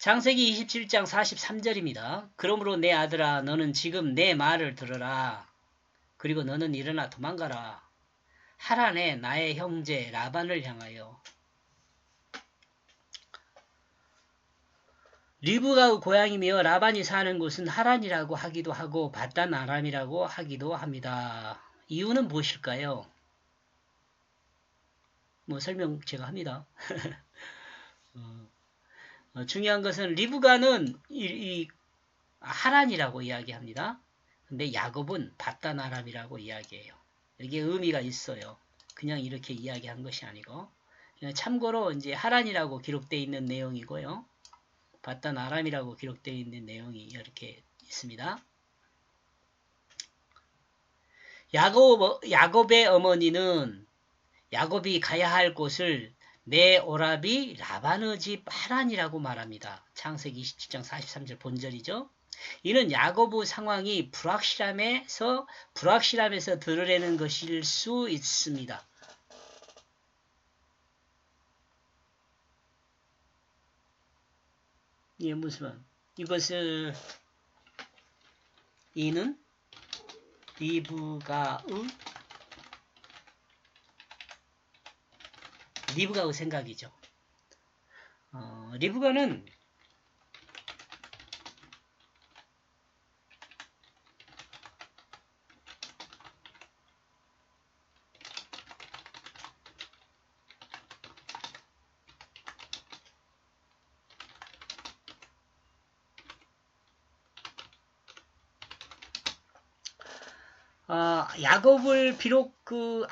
창세기 27장 43절입니다. 그러므로 내 아들아 너는 지금 내 말을 들으라. 그리고 너는 일어나 도망가라. 하란에 나의 형제 라반을 향하여. 리브가의 고향이며 라반이 사는 곳은 하란이라고 하기도 하고 바단 아람이라고 하기도 합니다. 이유는 무엇일까요? 뭐 설명 제가 합니다. 중요한 것은 리브가는 이 하란이라고 이야기합니다. 근데 야곱은 바단 아람이라고 이야기해요. 여기에 의미가 있어요. 그냥 이렇게 이야기한 것이 아니고 참고로 이제 하란이라고 기록되어 있는 내용이고요. 바단 아람이라고 기록되어 있는 내용이 이렇게 있습니다. 야곱의 어머니는 야곱이 가야 할 곳을 내 오라비 라반의 집 하란이라고 말합니다. 창세기 27장 43절 본절이죠. 이는 야곱의 상황이 불확실함에서 드러내는 것일 수 있습니다. 예, 무슨 말? 이것을 이는 리브가의 생각이죠. 리브가는 야곱을 비록 그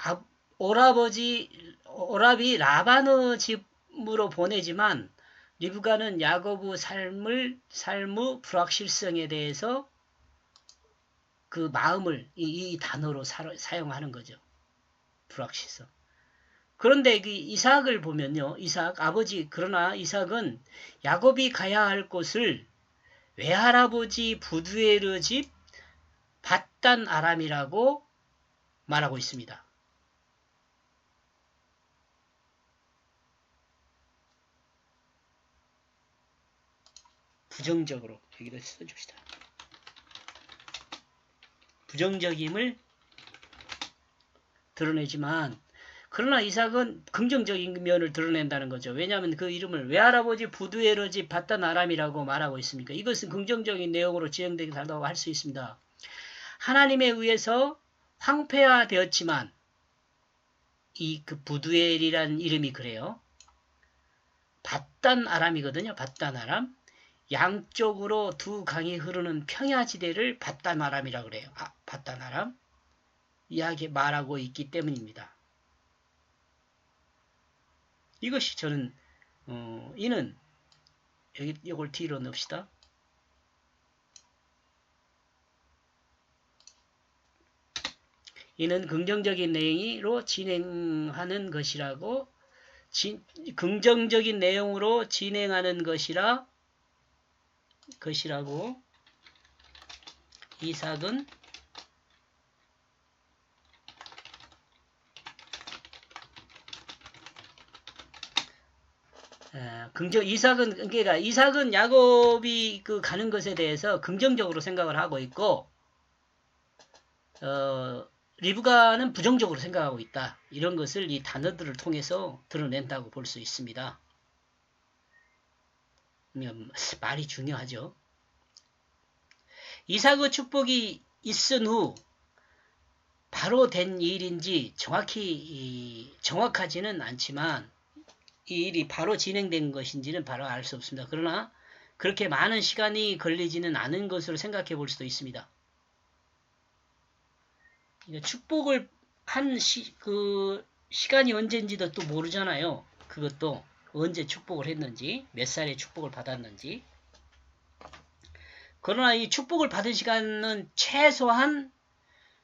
오라비 라반의 집으로 보내지만 리브가는 야곱의 삶의 불확실성에 대해서 그 마음을 이 단어로 사용하는 거죠. 불확실성. 그런데 그 이삭을 보면요. 그러나 이삭은 야곱이 가야 할 곳을 외할아버지 부두엘의 집 바단 아람이라고 말하고 있습니다. 부정적으로 여기다 써줍시다. 부정적임을 드러내지만 그러나 이삭은 긍정적인 면을 드러낸다는 거죠. 왜냐하면 그 이름을 외할아버지 부두엘의 집 바단 아람이라고 말하고 있으니까 이것은 긍정적인 내용으로 지정되다고 할 수 있습니다. 하나님에 의해서 황폐화되었지만 그 부두엘이라는 이름이 그래요. 바단 아람이거든요. 바단 아람. 양쪽으로 두 강이 흐르는 평야지대를 바단 아람이라고 그래요. 바단 아람. 이야기 말하고 있기 때문입니다. 이것이 저는 이는 이걸 뒤로 넣읍시다. 이는 긍정적인 내용으로 진행하는 것이라고 긍정적인 내용으로 진행하는 것이라고 이삭은 이삭은 야곱이 가는 것에 대해서 긍정적으로 생각을 하고 있고 리브가는 부정적으로 생각하고 있다. 이런 것을 이 단어들을 통해서 드러낸다고 볼 수 있습니다. 말이 중요하죠. 이삭의 축복이 있은 후 바로 된 일인지 정확하지는 않지만 이 일이 바로 진행된 것인지는 바로 알 수 없습니다. 그러나 그렇게 많은 시간이 걸리지는 않은 것으로 생각해 볼 수도 있습니다. 축복을 한 시간이 언제인지도 또 모르잖아요. 그것도 언제 축복을 했는지, 몇 살에 축복을 받았는지. 그러나 이 축복을 받은 시간은 최소한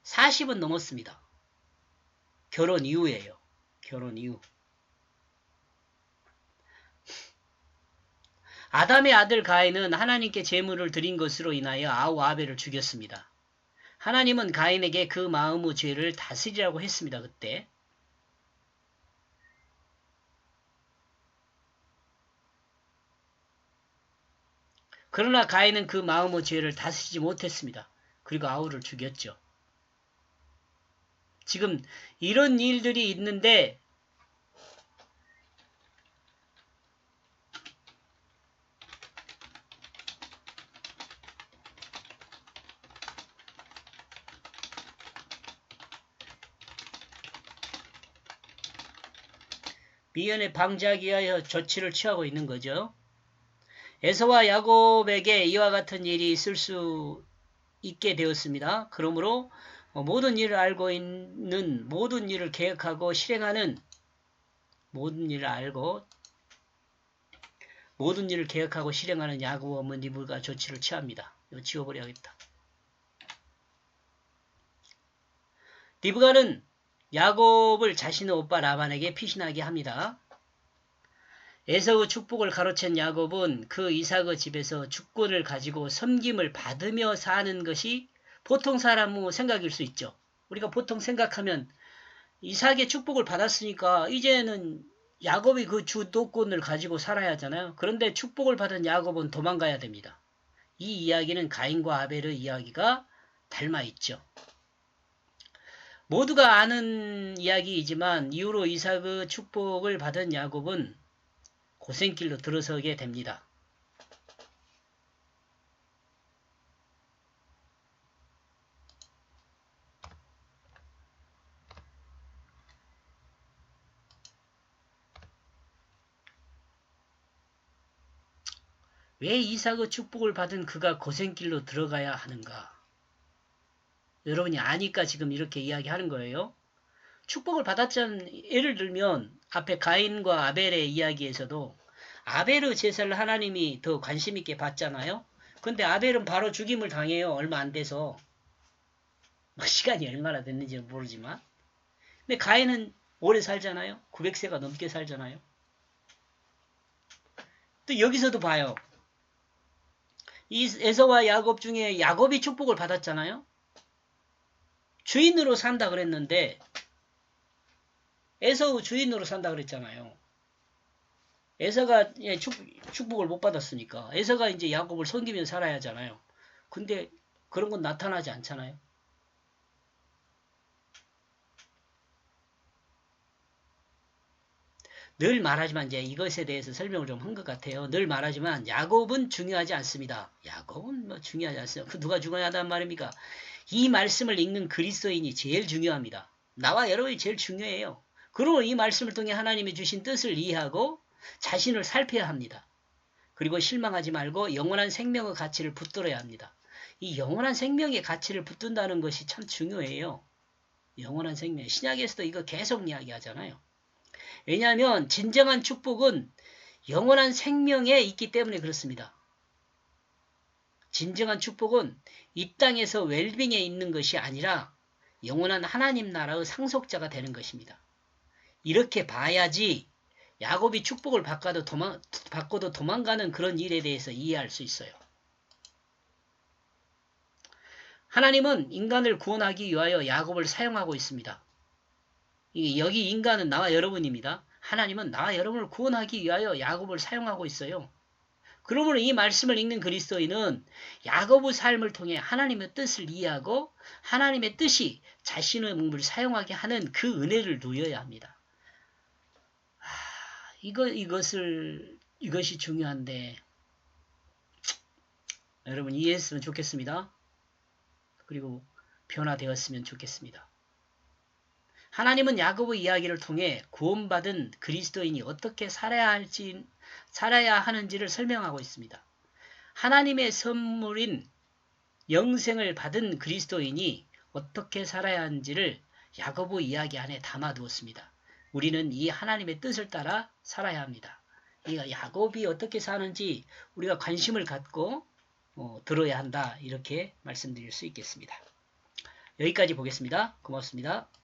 40은 넘었습니다. 결혼 이후예요. 결혼 이후. 아담의 아들 가인은 하나님께 제물을 드린 것으로 인하여 아우 아벨을 죽였습니다. 하나님은 가인에게 그 마음의 죄를 다스리라고 했습니다. 그때. 그러나 가인은 그 마음의 죄를 다스리지 못했습니다. 그리고 아우를 죽였죠. 지금 이런 일들이 있는데 미연에 방지하기 위하여 조치를 취하고 있는 거죠. 에서와 야곱에게 이와 같은 일이 있을 수 있게 되었습니다. 그러므로 모든 일을 알고 있는 모든 일을 계획하고 실행하는 모든 일을 알고 모든 일을 계획하고 실행하는 야곱 어머니 리브가 조치를 취합니다. 이거 지워버려야겠다. 리브가는 야곱을 자신의 오빠 라반에게 피신하게 합니다. 에서의 축복을 가로챈 야곱은 그 이삭의 집에서 주권을 가지고 섬김을 받으며 사는 것이 보통 사람의 생각일 수 있죠. 우리가 보통 생각하면 이삭의 축복을 받았으니까 이제는 야곱이 그 주도권을 가지고 살아야 하잖아요. 그런데 축복을 받은 야곱은 도망가야 됩니다. 이 이야기는 가인과 아벨의 이야기가 닮아있죠. 모두가 아는 이야기이지만 이후로 이삭의 축복을 받은 야곱은 고생길로 들어서게 됩니다. 왜 이삭의 축복을 받은 그가 고생길로 들어가야 하는가? 여러분이 아니까 지금 이렇게 이야기하는 거예요. 축복을 받았잖아요. 예를 들면 앞에 가인과 아벨의 이야기에서도 아벨의 제사를 하나님이 더 관심 있게 봤잖아요. 근데 아벨은 바로 죽임을 당해요. 얼마 안 돼서. 시간이 얼마나 됐는지는 모르지만. 근데 가인은 오래 살잖아요. 900세가 넘게 살잖아요. 또 여기서도 봐요. 이 에서와 야곱 중에 야곱이 축복을 받았잖아요. 주인으로 산다 그랬는데 에서의 주인으로 산다 그랬잖아요. 에서가 축복을 못 받았으니까 에서가 이제 야곱을 섬기며 살아야 하잖아요. 근데 그런 건 나타나지 않잖아요. 늘 말하지만 이제 이것에 대해서 설명을 좀 한 것 같아요. 늘 말하지만 야곱은 중요하지 않습니다. 야곱은 뭐 중요하지 않습니다. 그 누가 중요하단 말입니까? 이 말씀을 읽는 그리스도인이 제일 중요합니다. 나와 여러분이 제일 중요해요. 그러면 이 말씀을 통해 하나님이 주신 뜻을 이해하고 자신을 살펴야 합니다. 그리고 실망하지 말고 영원한 생명의 가치를 붙들어야 합니다. 이 영원한 생명의 가치를 붙든다는 것이 참 중요해요. 영원한 생명. 신약에서도 이거 계속 이야기하잖아요. 왜냐하면 진정한 축복은 영원한 생명에 있기 때문에 그렇습니다. 진정한 축복은 이 땅에서 웰빙에 있는 것이 아니라 영원한 하나님 나라의 상속자가 되는 것입니다. 이렇게 봐야지 야곱이 축복을 받고도 도망가는 그런 일에 대해서 이해할 수 있어요. 하나님은 인간을 구원하기 위하여 야곱을 사용하고 있습니다. 여기 인간은 나와 여러분입니다. 하나님은 나와 여러분을 구원하기 위하여 야곱을 사용하고 있어요. 그러므로 이 말씀을 읽는 그리스도인은 야곱의 삶을 통해 하나님의 뜻을 이해하고 하나님의 뜻이 자신의 몸을 사용하게 하는 그 은혜를 누려야 합니다. 이것이 중요한데 여러분 이해했으면 좋겠습니다. 그리고 변화되었으면 좋겠습니다. 하나님은 야곱의 이야기를 통해 구원받은 그리스도인이 어떻게 살아야 하는지를 설명하고 있습니다. 하나님의 선물인 영생을 받은 그리스도인이 어떻게 살아야 하는지를 야곱의 이야기 안에 담아두었습니다. 우리는 이 하나님의 뜻을 따라 살아야 합니다. 야곱이 어떻게 사는지 우리가 관심을 갖고 들어야 한다. 이렇게 말씀드릴 수 있겠습니다. 여기까지 보겠습니다. 고맙습니다.